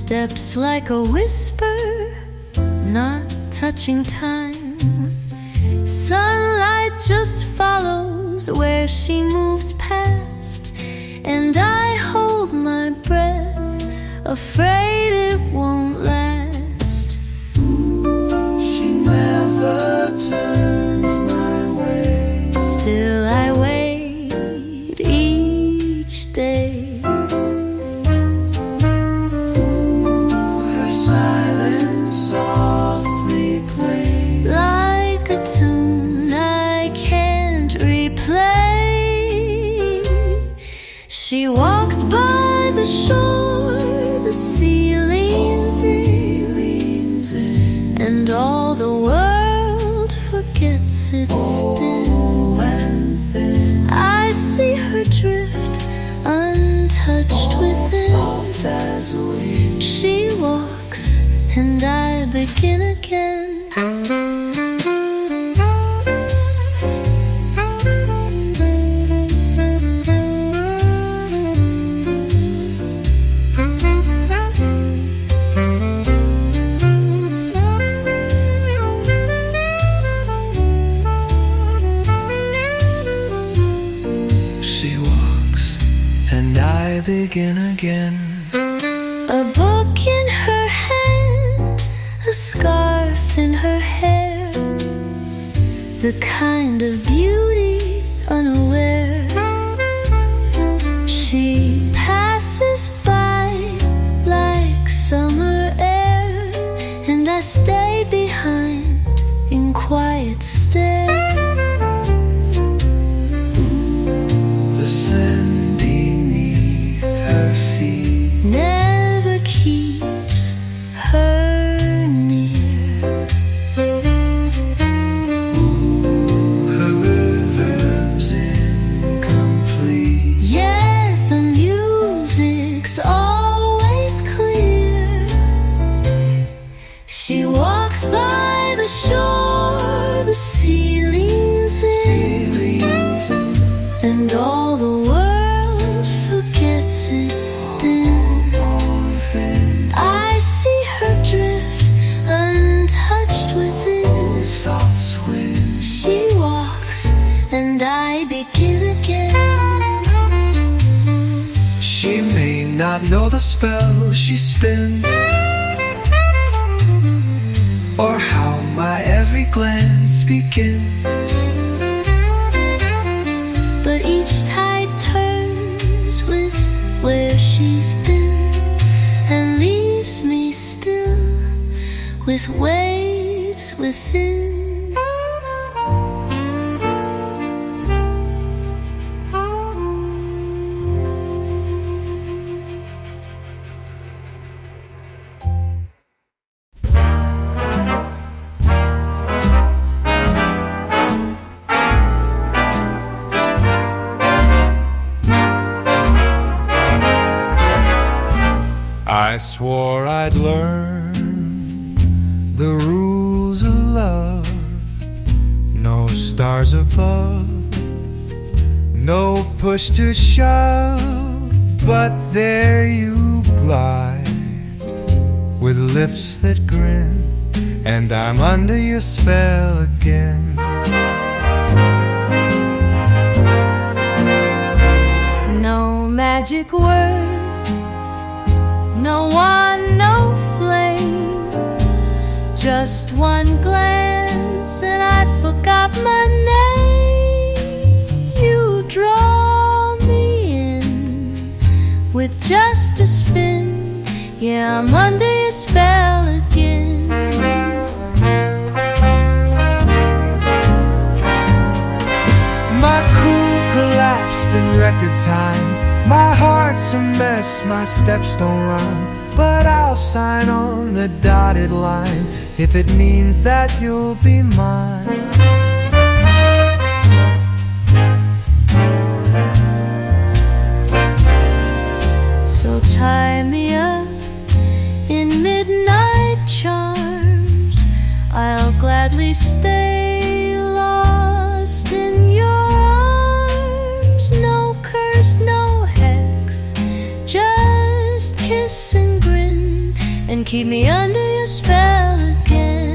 steps like a whisper, not touching time. Sunlight just follows where she moves past, and I hold my breath, afraid it won't last. She never turns my way. Still I wait each day. Her silence softly plays Like a tune I can't replay. She walks by the shore, the sea leans in, and all the world forgets its din. and thin, I see her drift, untouched within. soft as wind. She walks, and I begin again. She walks, and I begin again. A book in her hand, a scarf in her hair, the kind of beauty unaware. She passes by like summer air, and I stay behind in quiet stare. The sand beneath her feet Never keeps her near. her rhythm's incomplete. Yet the music's always clear. She walks by the shore, the sea leans in, and all the world forgets its din. I see her drift, untouched within. Soft wind. She walks, and I begin again. She may not know the spell she spins, or how my every glance begins. But each tide turns with where she's been, and leaves me still with waves within. I swore I'd learn the rules of love. No stars above, no push to shove, but there you glide with lips that grin, and I'm under your spell again. No magic words, no one, no flame, just one glance and I forgot my name. You draw me in with just a spin, yeah, I'm under your spell again. My cool collapsed in record time. My heart's a mess, my steps don't rhyme, but I'll sign on the dotted line if it means that you'll be mine. So tie me up in midnight charms, I'll gladly stay lost in your arms. No curse, no hex, just kiss and grin, keep me under your spell again.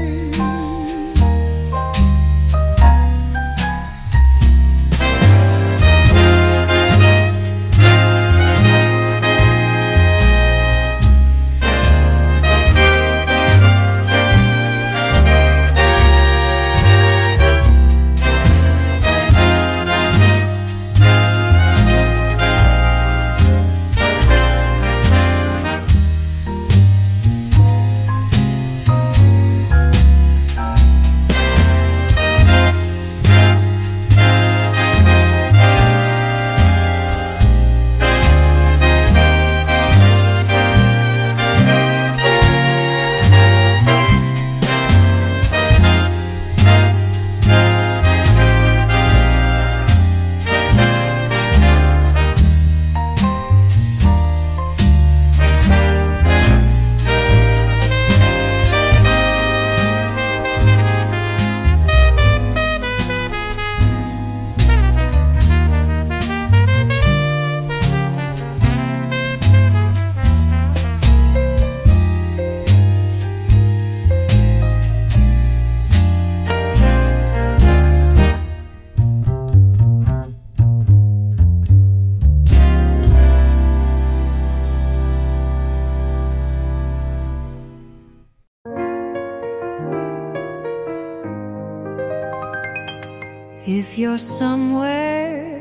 If you're somewhere,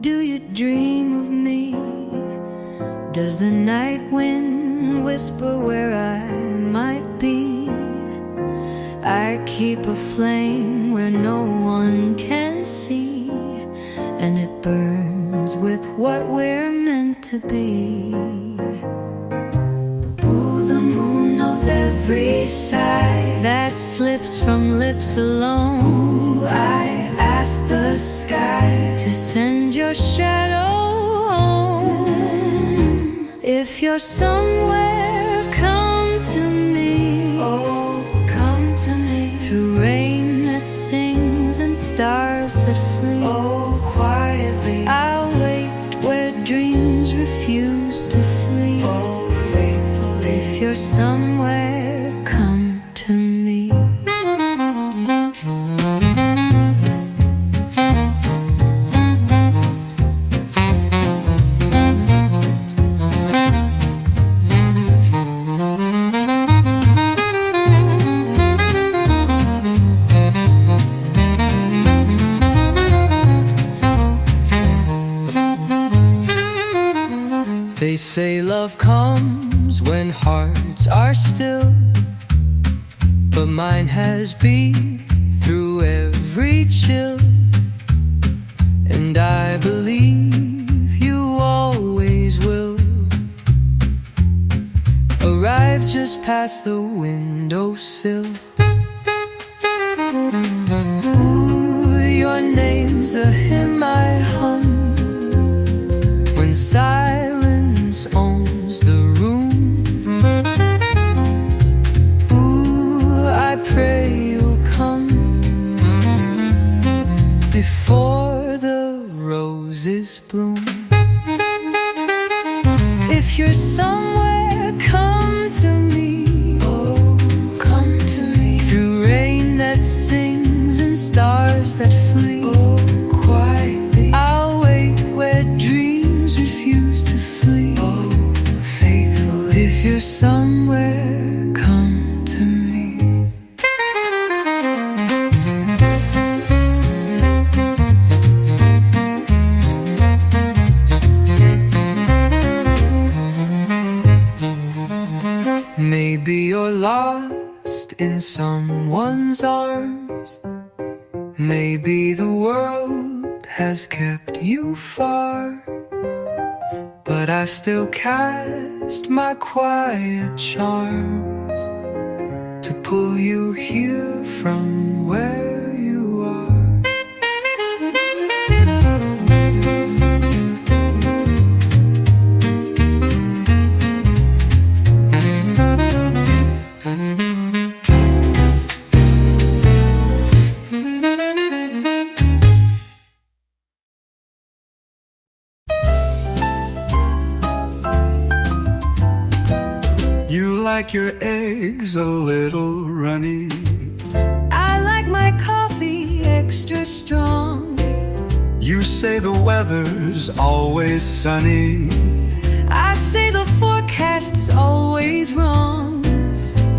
do you dream of me? Does the night wind whisper where I might be? I keep a flame where no one can see, and it burns with what we're meant to be. Ooh, the moon knows every sigh that slips from lips alone. Ooh, I ask the sky to send your shadow home. If you're somewhere, come to me. Oh, come to me. Through rain that sings and stars that flee. Oh, quietly I'll wait where dreams refuse to flee. Oh, faithfully. If you're somewhere, come to me. They say love comes when hearts are still, but mine has beat through every chill. And I believe you always will arrive just past the windowsill. Ooh, your name's a hymn I hum when silence owns the room. Ooh, I pray you'll come before the roses bloom. If you're somewhere, come to me. Oh, come to me. Through rain that sings and stars that flee. Oh, quietly I'll wait where dreams refuse to flee. Oh, faithfully. If you're somewhere, come to me. Maybe you're lost in someone's arms. Maybe the world has kept you far, but I still cast my quiet charms to pull you here from where you are. like your eggs a little runny. I like my coffee extra strong. You say the weather's always sunny. I say the forecast's always wrong.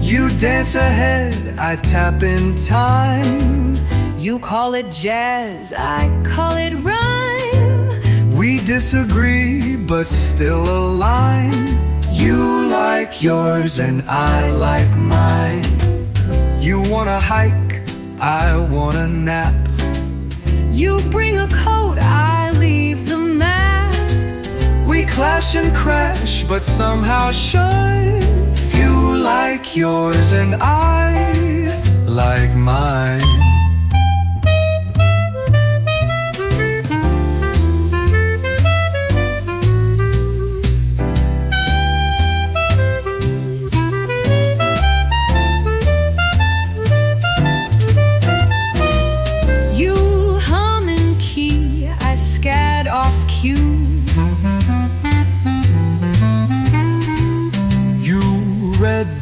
You dance ahead, I tap in time. You call it jazz, I call it rhyme. We disagree, but still align. You like yours and I like mine. You wanna hike, I wanna nap. You bring a coat, I leave the map. We clash and crash, but somehow shine. You like yours and I like mine.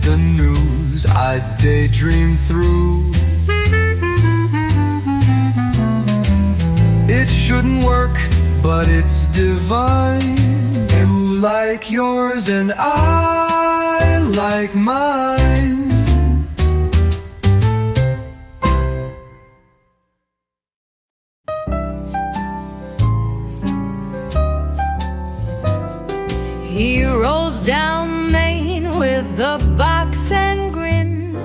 The news I daydream through. It shouldn't work, but it's divine. You like yours and I like mine. He rolls down Main with a box and grin,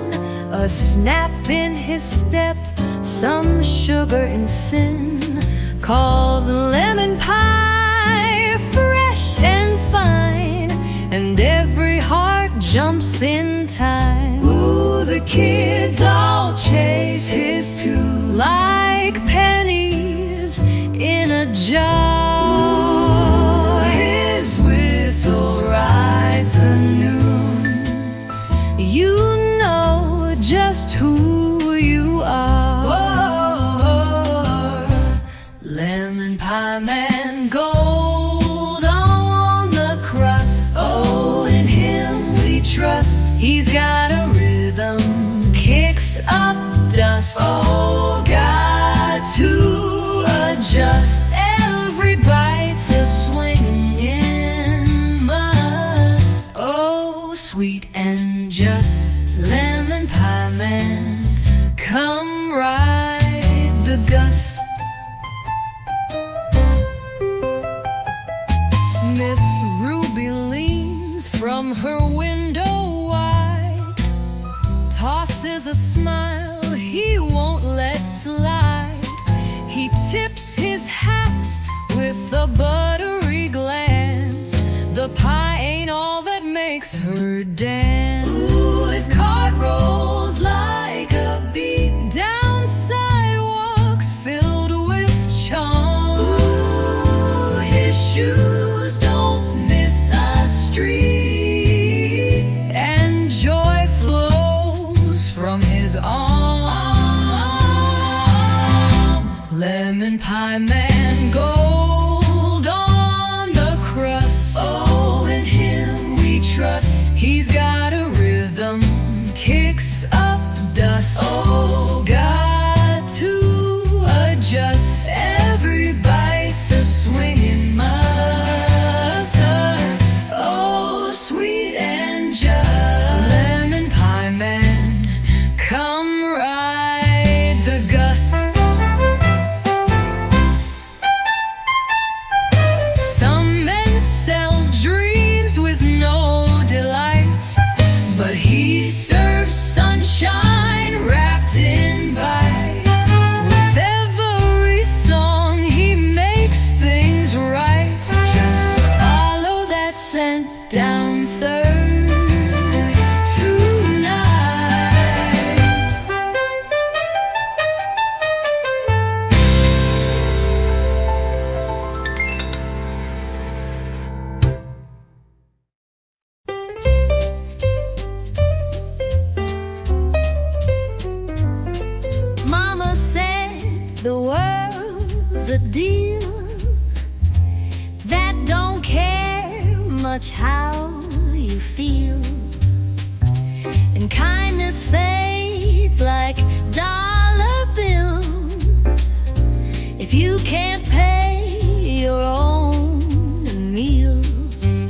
a snap in his step, some sugar and sin. Calls lemon pie fresh and fine, and every heart jumps in time. Ooh, the kids all chase his tune like pennies in a jar. His whistle rides the noon. You know just who you are. Whoa. Lemon pie man, gold on the crust. Oh, in him we trust. He's got a rhythm, kicks up dust. Oh, got to adjust. Every bite's a swinging must. Oh, sweet and just lemon pie man, come ride the gust. Miss Ruby leans from her window wide, tosses a smile he won't let slide. He tips his hat with a buttery glance. The pie ain't all that makes her dance. Ooh, his cart rolls like a beat down sidewalks filled with charm. Ooh, his shoes don't miss a street, and joy flows from his arm. Lemon pie man, gold on the crust. Oh, in him we trust. He's got a rhythm, kicks up dust. Oh, got to adjust. Every bite's a swinging must. Oh, sweet and just lemon pie man, come ride the gust. Some men sell dreams with no delight, but he serves sunshine wrapped in bite. With every song he makes things right. Just follow that scent down Third tonight. Mama said the world's a deal that don't care much how you feel. and kindness fades like dollar bills. If you can't pay your own meals,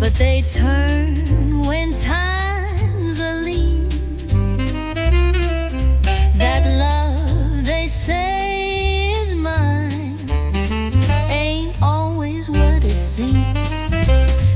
but they turn when times are lean. That love they say is mine ain't always what it seems.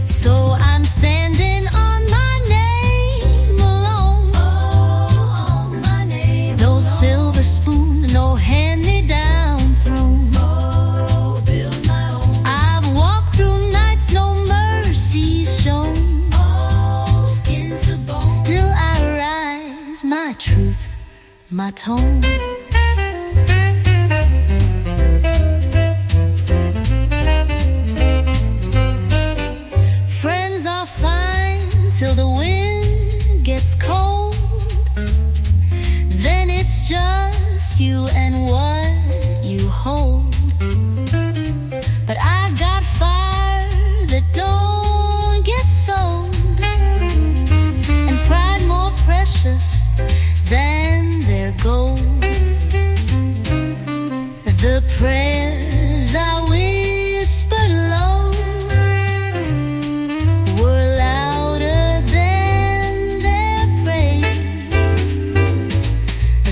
So I'm standing on my name alone. Oh, on my name. No silver spoon, no hand-me-down throne. Oh, build my own. I've walked through nights no mercy shown. Oh, skin to bone. Still I rise, my truth, my tone. Friends are fine till the wind gets cold. Then it's just you and what you hold. But I got fire that don't get sold, and pride more precious than their gold. The prayers I whispered low were louder than their praise.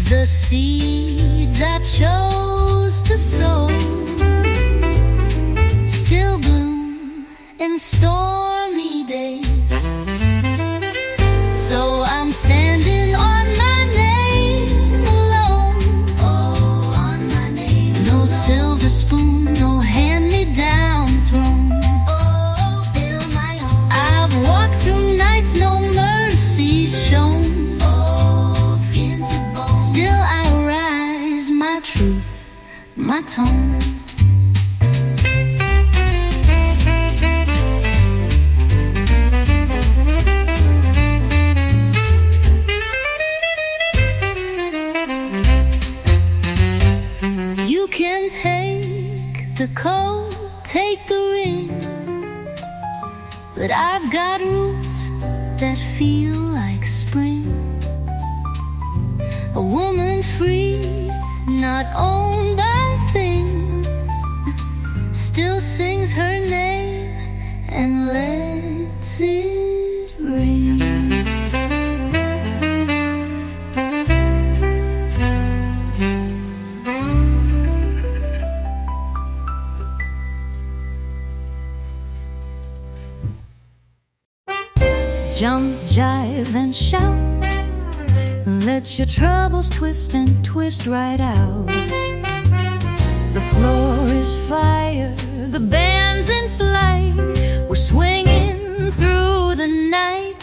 The seeds I chose to sow still bloom in stormy days. So I'm standing on my name alone. Oh, on my name. No silver spoon, no hand-me-down throne. Oh, build my own. I've walked through nights no mercy shown. Oh, skin to bone. Still I rise, my truth, my tone. You can take the coat, take the ring, but I've got roots that feel like spring. A woman free, not owned by thing, still sings her name and lets it ring. Jump, jive, and shout. Let your troubles twist and twist right out. The floor is fire, the band's in flight. We're swinging through the night.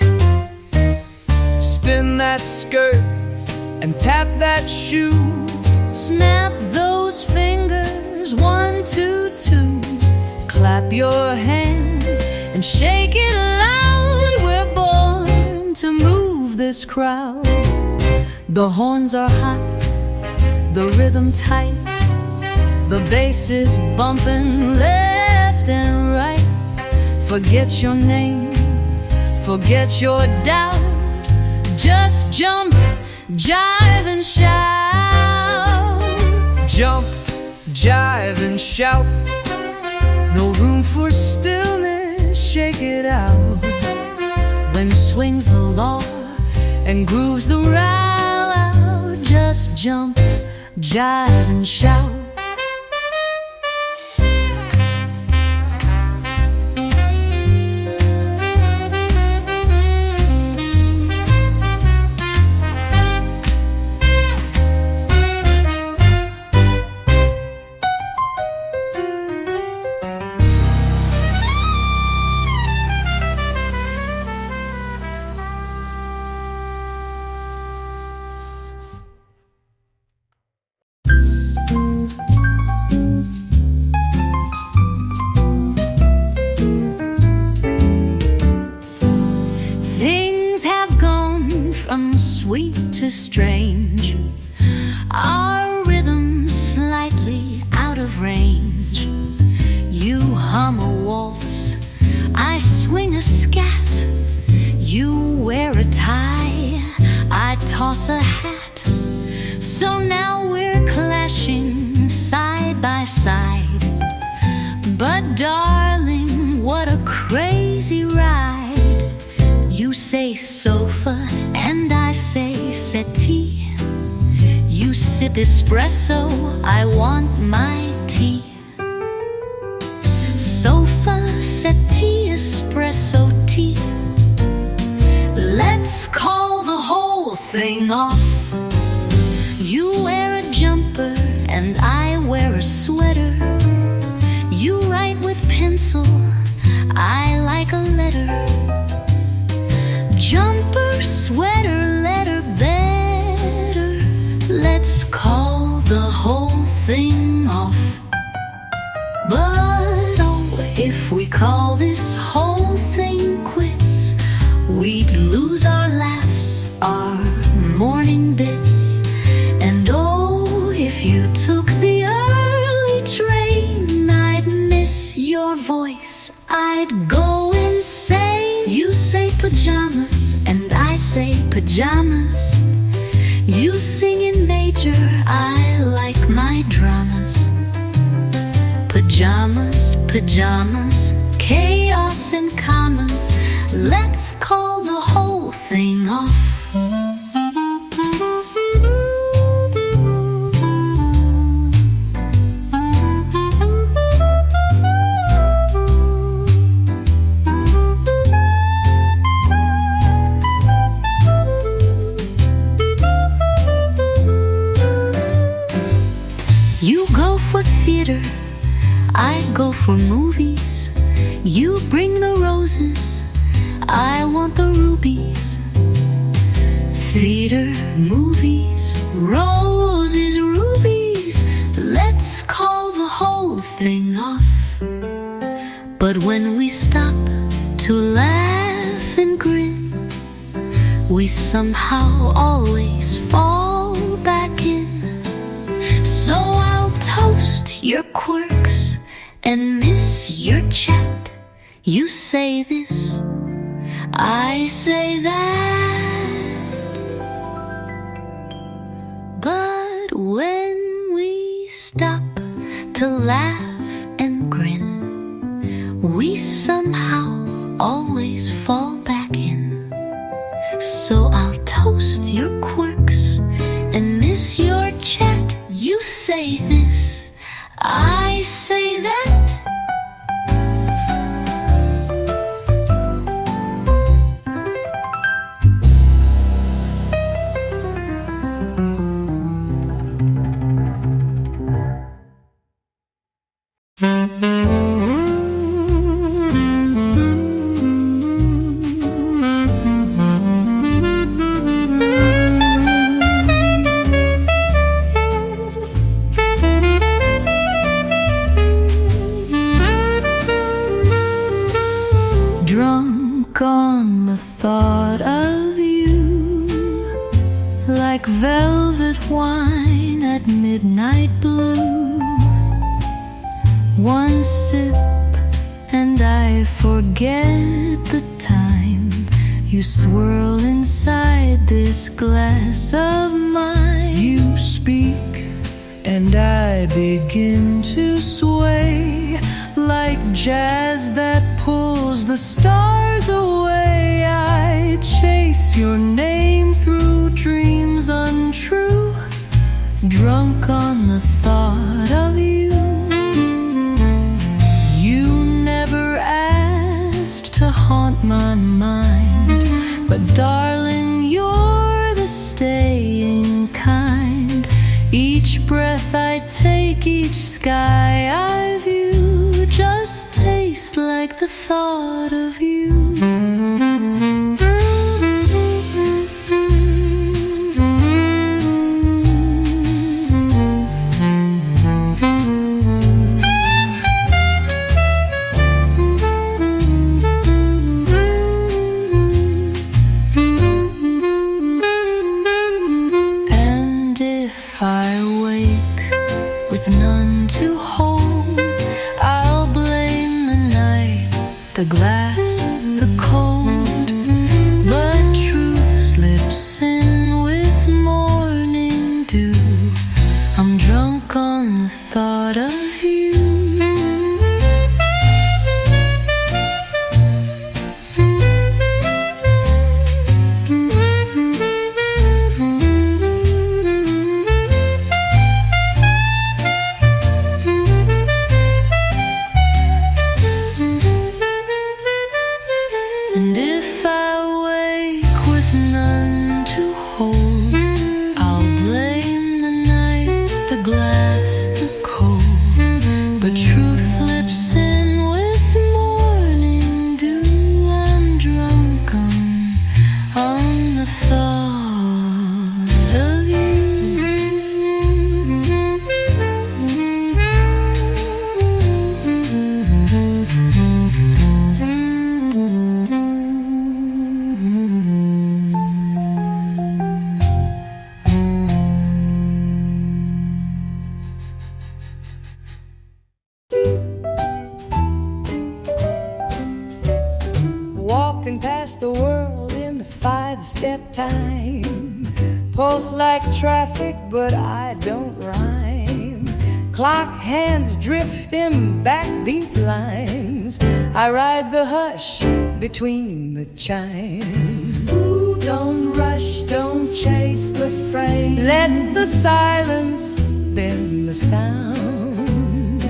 Spin that skirt and tap that shoe. Snap those fingers, 1, 2, 2. Clap your hands and shake it loud. We're born to move this crowd. The horns are hot, the rhythm tight, the bass is bumping left and right. Forget your name, forget your doubt. Just jump, jive, and shout. Jump, jive, and shout. No room for stillness, shake it out. When swings the law and grooves the row, just jump, jive, and shout. Sweet to strange, our rhythm slightly out of range. You hum a waltz, I swing a scat. You wear a tie, toss a hat. So now we're clashing side by side. But darling, what a crazy ride. You say sofa and I say settee. You sip espresso, I want my tea. Sofa, settee, espresso, tea. Let's call the whole thing off. You wear a jumper and I wear a sweater. You write with pencil, I like a letter. Jumper, sweater, letter, better. Let's call the whole thing off. But oh, if we call this whole thing quits, we'd lose our laughs, our morning bits. And oh, if you took the early train, I'd miss your voice, I'd go insane. You say pajamas and I say pajamas. You sing in major, I like my dramas. Pajamas, pajamas, chaos and commas. Let's call the whole thing off. You go for theater, I go for movies. You bring the roses, I want the rubies. Theater, movies, roses, rubies. Let's call the whole thing off. But when we stop to laugh and grin, we somehow always fall back in. So I'll toast your quirks and miss your chat. You say this, I say that. But when we stop to laugh and grin, we somehow always fall back in. So I'll toast your quirks and miss your chat. You say this, I say that. Drunk on the thought of you, like velvet wine at midnight blue. One sip and I forget the time. You swirl inside this glass of mine. You speak and I begin to sway, like jazz that pulls the stars away. I chase your name through dreams untrue, drunk on the thought of you. You never asked to haunt my mind, but darling, you're the staying kind. Each breath I take, each sky I view, just tastes like the thought of you. And if I wake with none to hold, I'll blame the night, the glass, the cold. But truth slips in with And if I wake with none to hold, I'll blame the night, the glass, the cold. But truth slips in with morning dew. I'm drunk on the thought of you. Walking past the world in a 5-step time. Pulse like traffic, but I don't rhyme. Clock hands drifting backbeat lines. I ride the hush between the chimes. Ooh, don't rush, don't chase the frame. Let the silence bend the sound.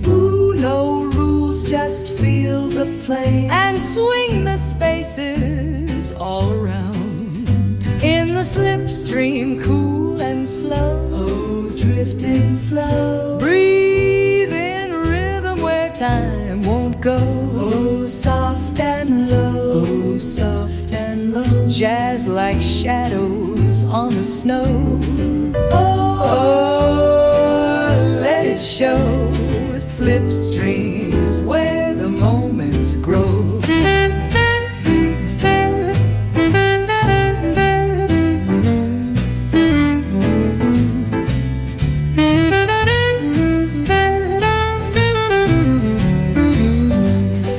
Ooh, no rules, just feel the flame and swing the spaces all around. In the slipstream, cool and slow, oh, drifting flow. Breathe in rhythm where time won't go. Oh, soft and low, oh, soft and low. Jazz like shadows on the snow. Oh, let it show. Slipstreams where the moments grow.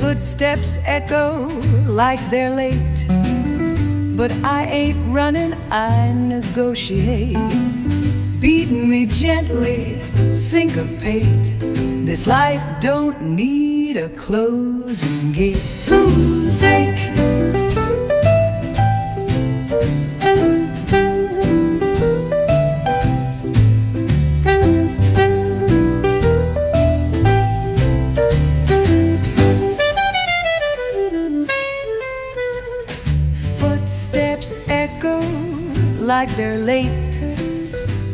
Footsteps echo like they're late, but I ain't running, I negotiate. Beat me gently, syncopate. This life don't need a closing gate. Ooh, take footsteps echo like they're late,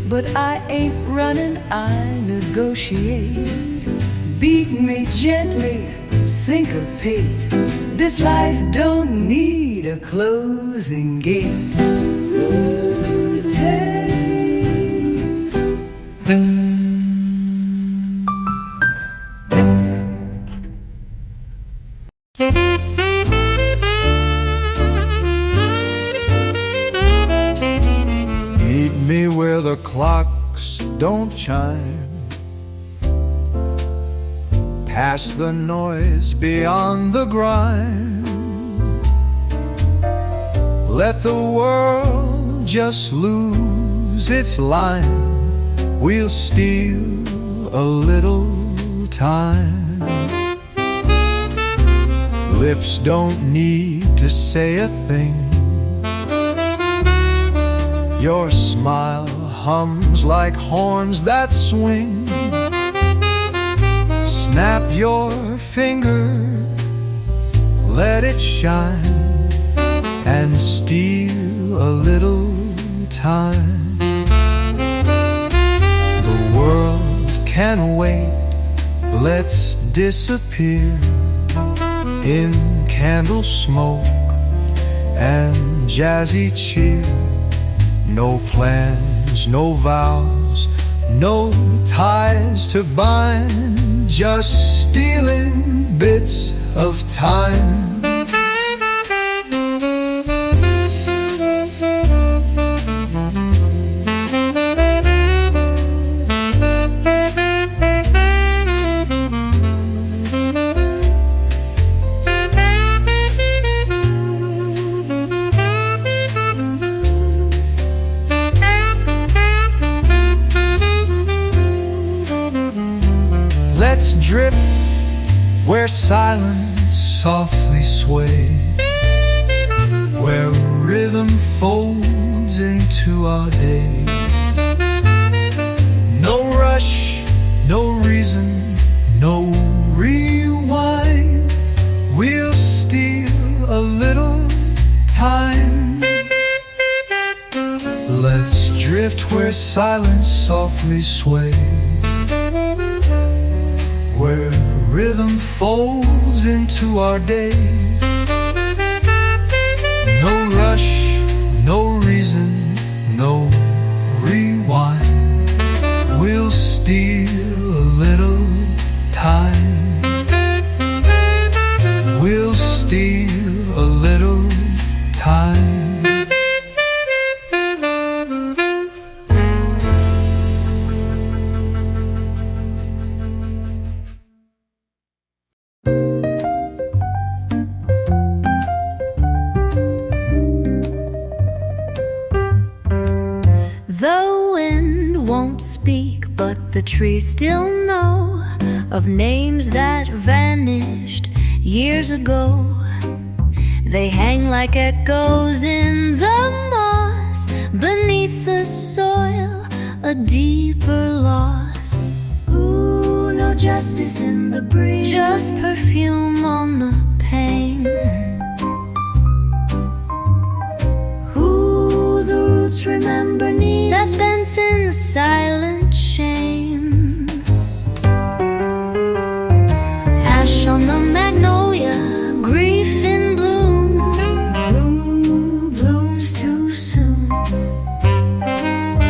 but I ain't running, I negotiate. Beat me gently, syncopate. This life don't need a closing gate. Ooh, meet me where the clocks don't chime, past the noise, beyond the grime. Let the world just lose its line. We'll steal a little time. Lips don't need to say a thing. Your smile hums like horns that swing. Snap your finger, let it shine, and steal a little time. The world can wait, let's disappear in candle smoke and jazzy cheer. No plans, no vows, no ties to bind, just stealing bits of time. Let's drift where silence softly sways, where rhythm folds into our days. No rush, no reason, no rewind. We'll steal a little drift where silence softly sways, where rhythm folds into our days. No rush, no reason, no rewind. We'll steal a little time. We'll steal a little time. The wind won't speak, but the trees still know of names that vanished years ago. They hang like echoes in the moss, beneath the soil, a deeper loss. Ooh, no justice in the breeze, just perfume on the pain. Remember knees that bent in silent shame. Ash on the magnolia, grief in bloom. Blue blooms too soon.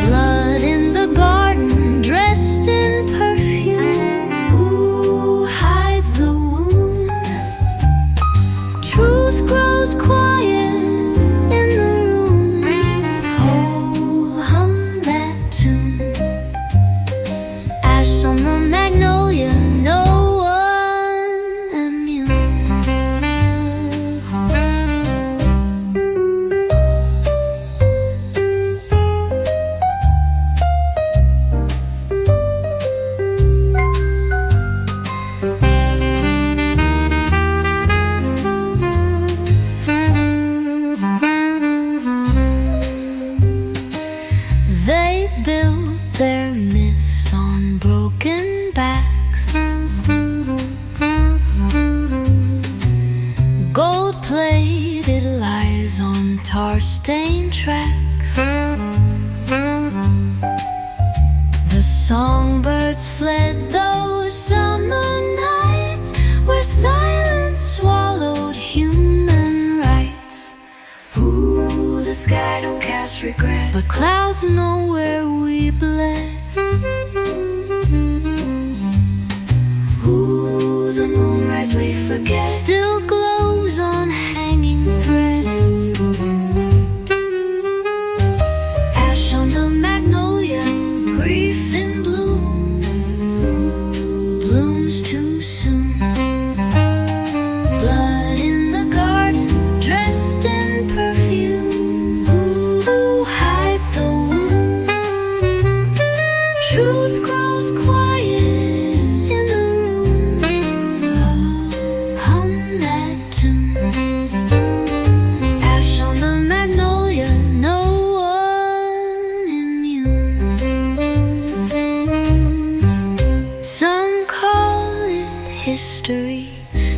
Blood in the garden, dressed in perfume. Who hides the wound? Truth grows quiet. Their myths on broken backs, gold-plated lies on tar-stained tracks. The songbirds fled those summer nights where silence swallowed human rights. Ooh, the sky don't cast regret, but clouds know where we bled. Ooh, the moonrise we forget still glows on hanging threads. Ash on the magnolia, grief in bloom. Blooms too soon. Blood in the garden, dressed in perfume. Who hides the wound? Truth grows quiet in the room. Hum that tune. Ash on the magnolia, no one immune. Some call it history,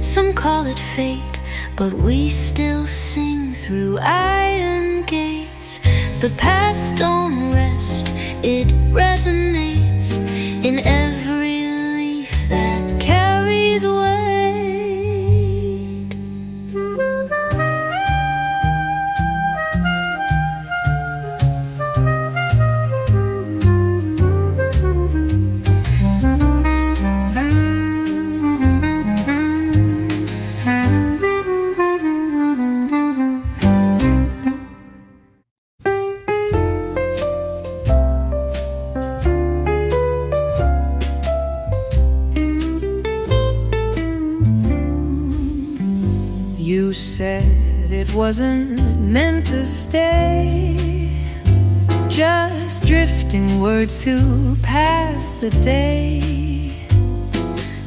some call it fate, but we still sing through iron gates. The past don't rest, it resonates in every leaf that carries weight. You said it wasn't meant to stay, just drifting words to pass the day.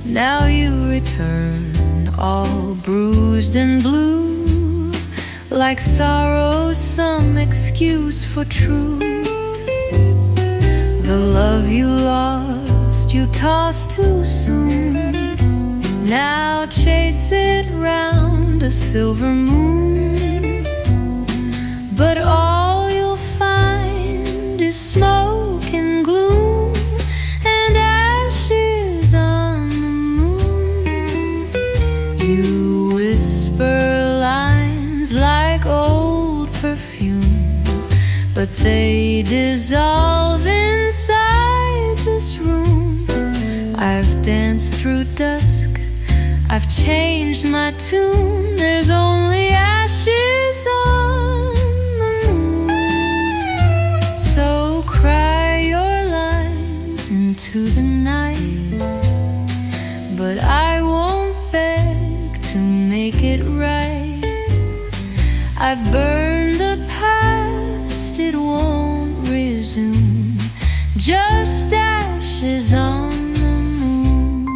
Now you return, all bruised and blue, like sorrow, some excuse for truth. The love you lost, you tossed too soon. Now chase it round a silver moon, but all you'll find is smoke. but they dissolve inside this room. I've danced through dusk, I've changed my tune. There's only ashes on the moon. So cry your lines into the night, but I won't beg to make it right. I've burned the past, it won't resume. Just ashes on the moon.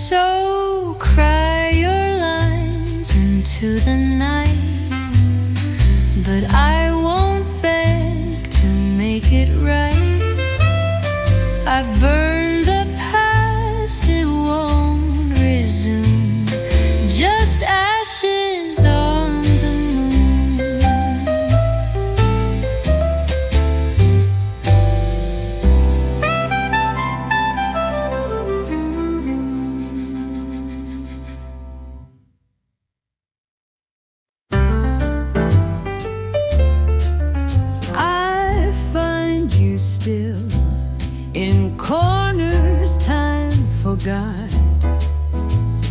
So cry your lines into the night, but I won't beg to make it right. I've burned the past, it won't resume. Just ashes on the moon. I find you still in corners time forgot,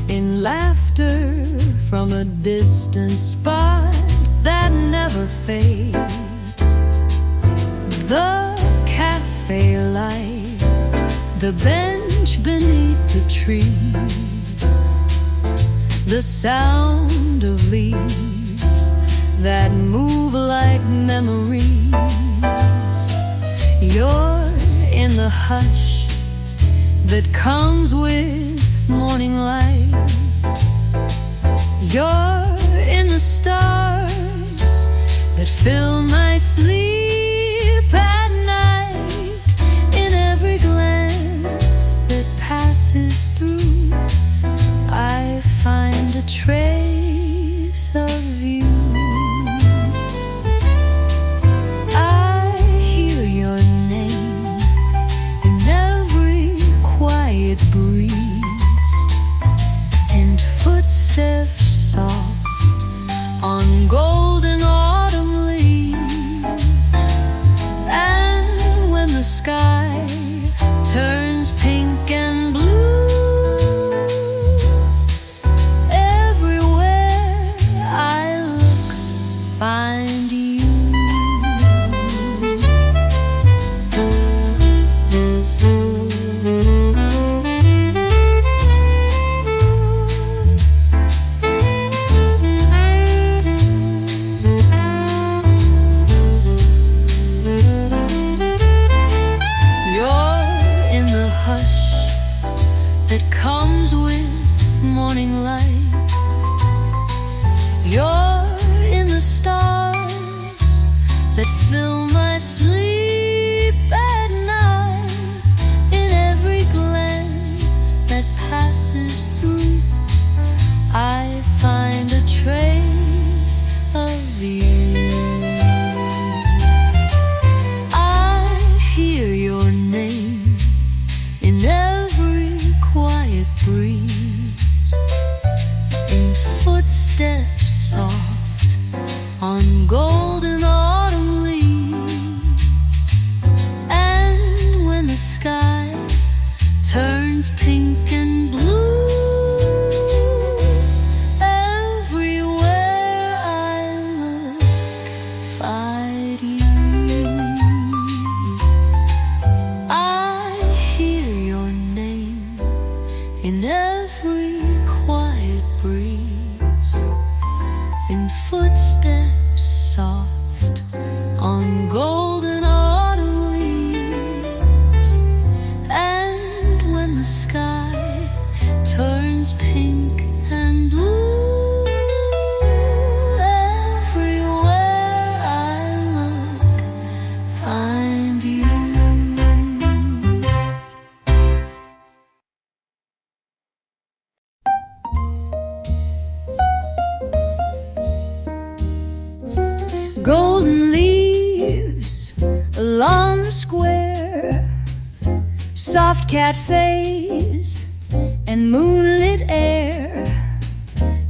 in laughter from a distant spot that never fades. The cafe light, the bench beneath the trees, the sound of leaves that move like memories. You're in the hush that comes with morning light. You're in the stars that fill my sleep at night. In every glance that passes through, I find a trace of you. I hear your name in every quiet breeze, and footsteps soft on golden autumn leaves. And when the sky turns pink and blue, everywhere I look, find you. You're in the hush that comes with morning light. You're in the stars that fill my sleep at night. In every glance that passes through, I find a trace of you. I hear your name in every quiet breeze, in footsteps soft on golden autumn leaves. And when the sky turns pink and blue, everywhere I look, find you. I hear your name in every quiet breeze, in footsteps soft on golden autumn leaves. And when the sky turns pink and blue, everywhere I look, find you. soft cafes and moonlit air.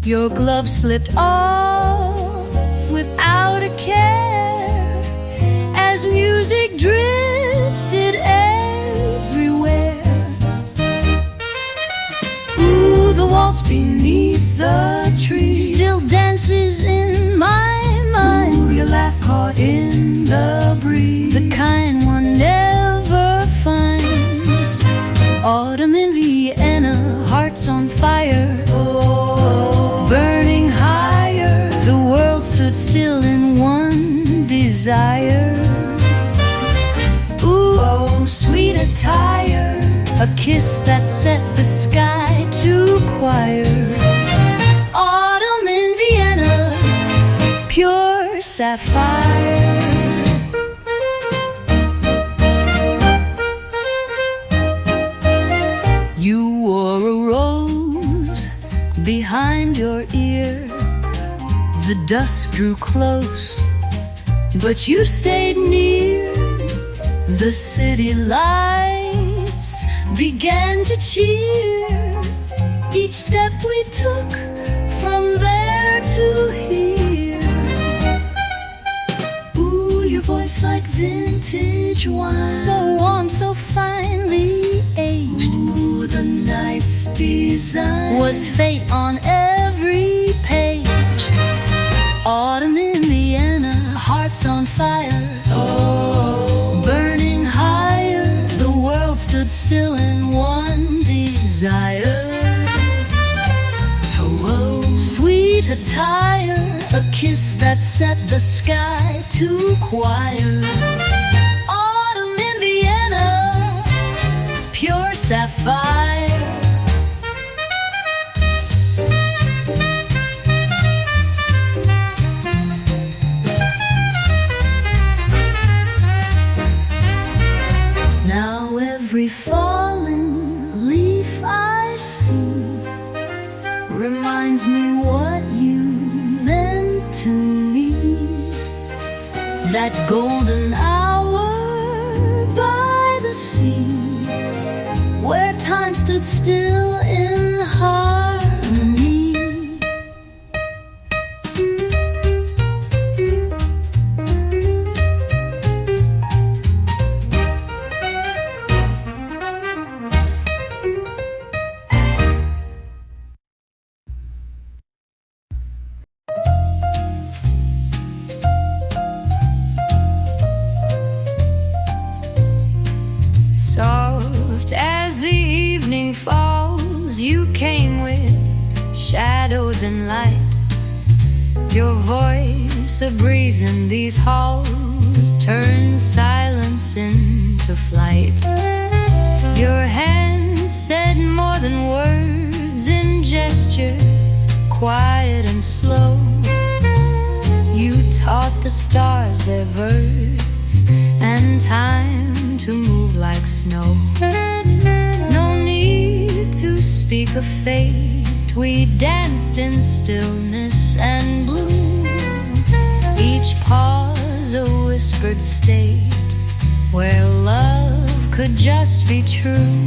Your glove slipped off without a care as music drifted everywhere. Ooh, the waltz beneath the tree still dances in my mind. Ooh, your laugh caught in the breeze, the kind one never finds. Autumn in Vienna, hearts on fire, burning higher. The world stood still in one desire. Ooh, oh, sweet attire, a kiss that set the sky to choir. Autumn in Vienna, pure sapphire. You wore a rose behind your ear. The dusk drew close, but you stayed near. The city lights began to cheer. Each step we took from there to here. Ooh, your voice like vintage wine, so warm, so finely aged. Ooh, the night's design was fate on every page. Autumn in Vienna, hearts on fire, burning higher. The world stood still in one desire. Oh, sweet attire, a kiss that set the sky to choir. Autumn in Vienna, pure sapphire. Now every fallen leaf I see reminds me what you meant to me. That golden hour by the sea, where time stood still in harmony. Soft as the evening falls, you came with shadows and light. Your voice, a breeze in these halls, turns silence into flight. Your hands said more than words in gestures, quiet and slow. You taught the stars their verse and time to move like snow. No need to speak of fate, we danced in stillness and bloom. Each pause a whispered state, where love could just be true.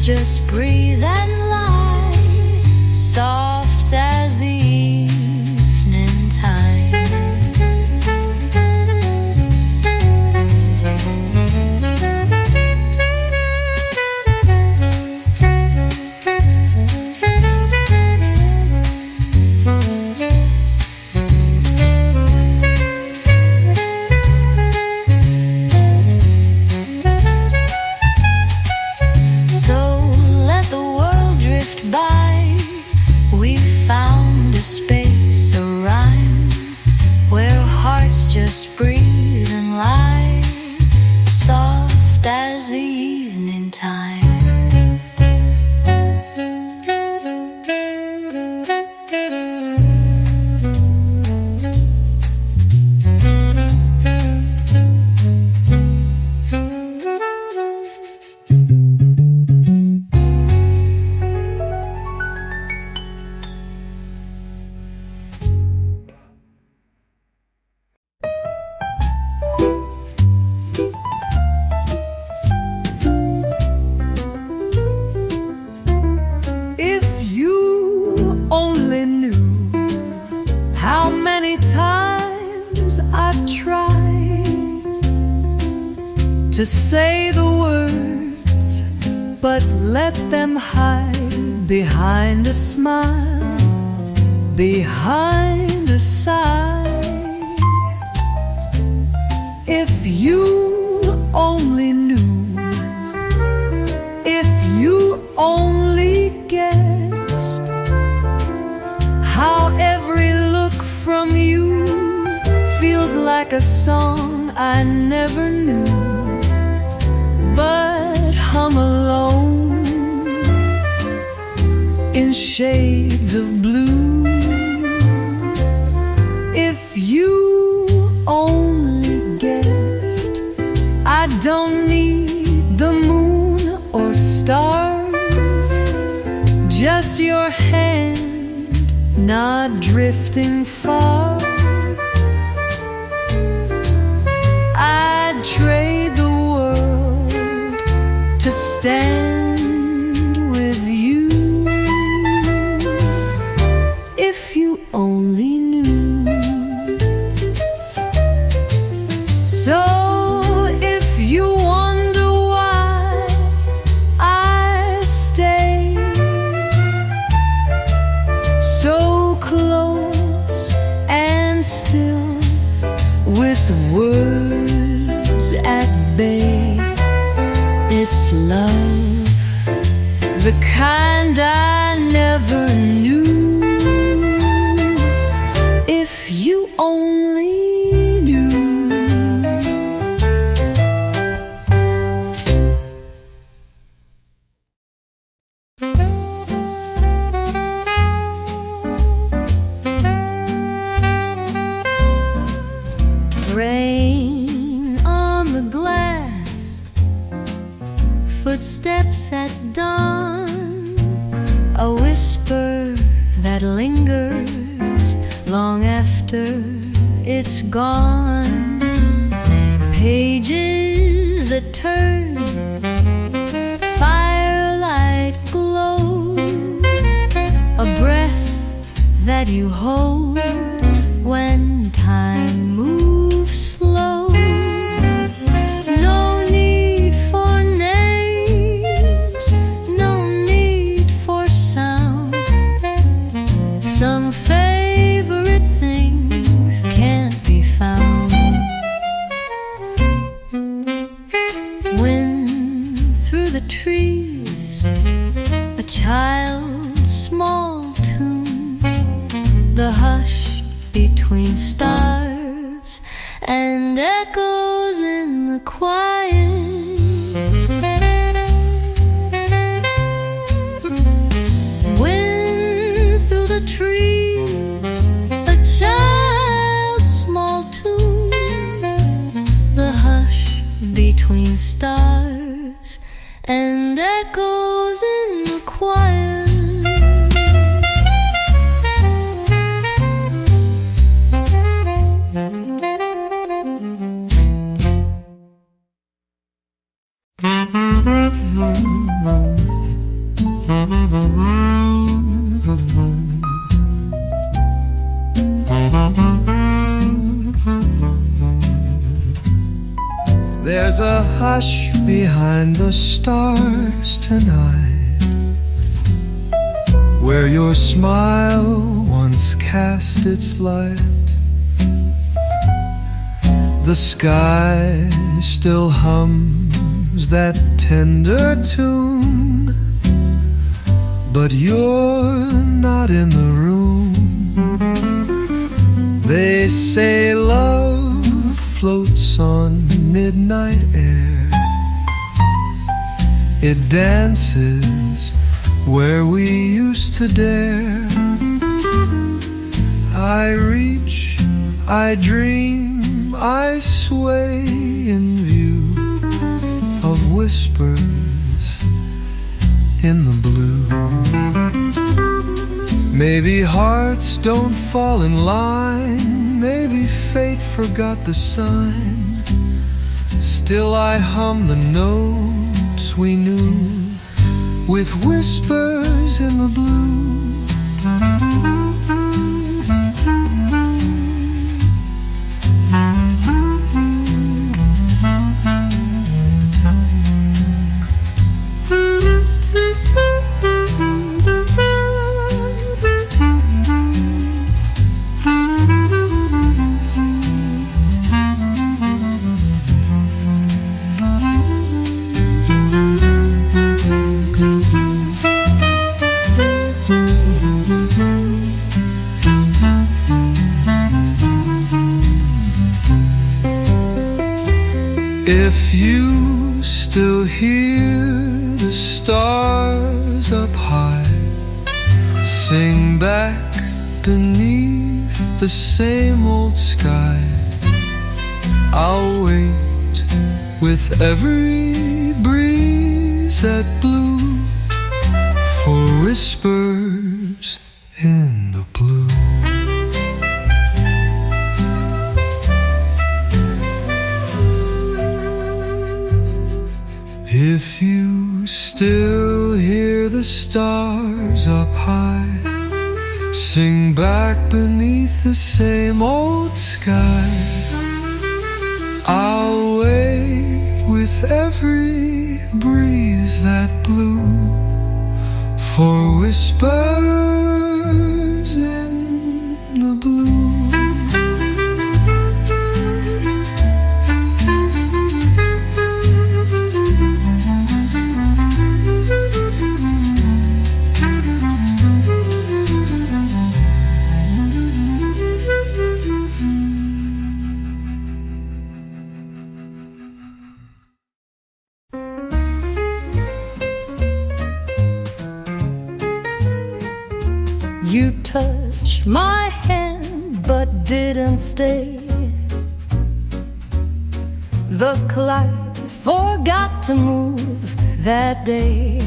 Just breathe and lie, soft as the evening time. By, we found a space, a rhyme, where hearts just breathe and lie, soft as the evening time. to say the words, but let them hide behind a smile, behind a sigh. If you only knew, if you only guessed how every look from you feels like a song I never knew, but hum alone in shades of blue. If you only guessed I don't need the moon or stars, just your hand not drifting far. I'd trade the world to stand with you. If you only knew. So if you wonder why I stay so close and still, with words at bay, it's love, the kind I never knew. If you only knew. Rain on the glass, footsteps at dawn, a whisper that lingers long after it's gone. Pages that turn, firelight glow, a breath that you hold when time moves slow. No need for names, no need for sound. Some favorite things can't be found. Wind through the trees, a child's small tune, the hush between stars and echoes in the quiet. Wind through the trees, a child's small tune, the hush between stars and echoes in the quiet. There's a hush behind the stars tonight, where your smile once cast its light. The sky still hums that tender tune, but you're not in the room. They say love floats on midnight air. It dances where we used to dare. I reach, I dream, I sway in view of whispers in the blue. Maybe hearts don't fall in line, maybe fate forgot the sign. Still I hum the notes we knew, with whispers in the blue. If you still hear the stars up high sing back beneath the same old sky, I'll wait with every breeze that blew for whispers in the blue. If you still hear the stars up high sing back beneath the same old sky, I'll wait with every breeze that blew for whispers in the blue. You touched my hand but didn't stay. The cloud forgot to move that day.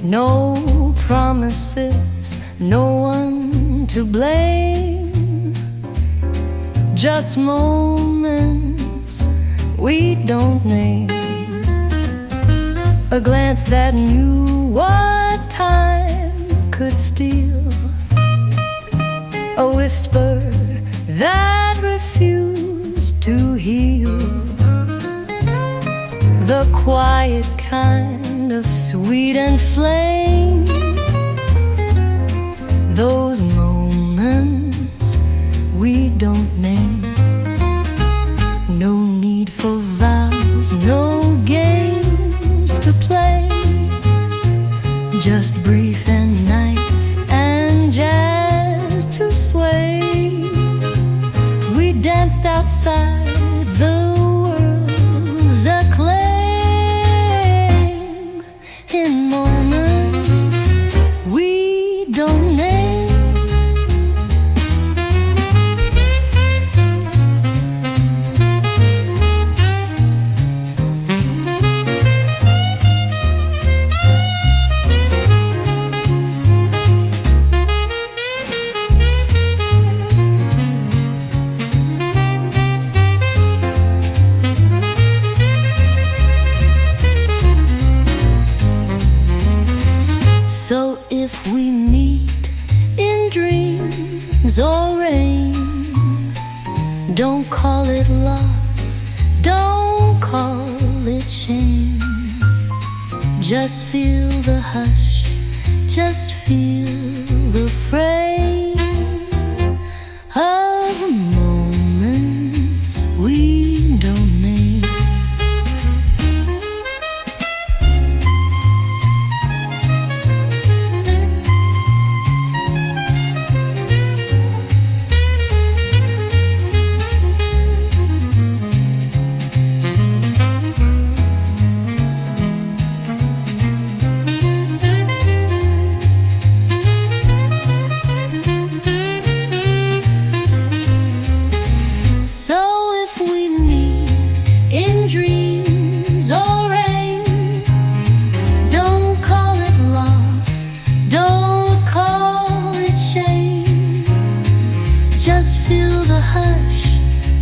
No promises, no one to blame. Just moments we don't name. A glance that knew what time could steal, a whisper that refused to heal, the quiet kind of sweet and flame. Those moments we don't name. No need for vows, no games to play. Just breathe and night and jazz to sway. We danced outside the world's acclaim in moments we don't name. So if we meet in dreams or rain, don't call it loss, don't call it shame. Just feel the hush, just feel the frame of moments we don't name.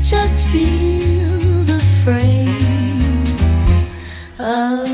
Just feel the frame of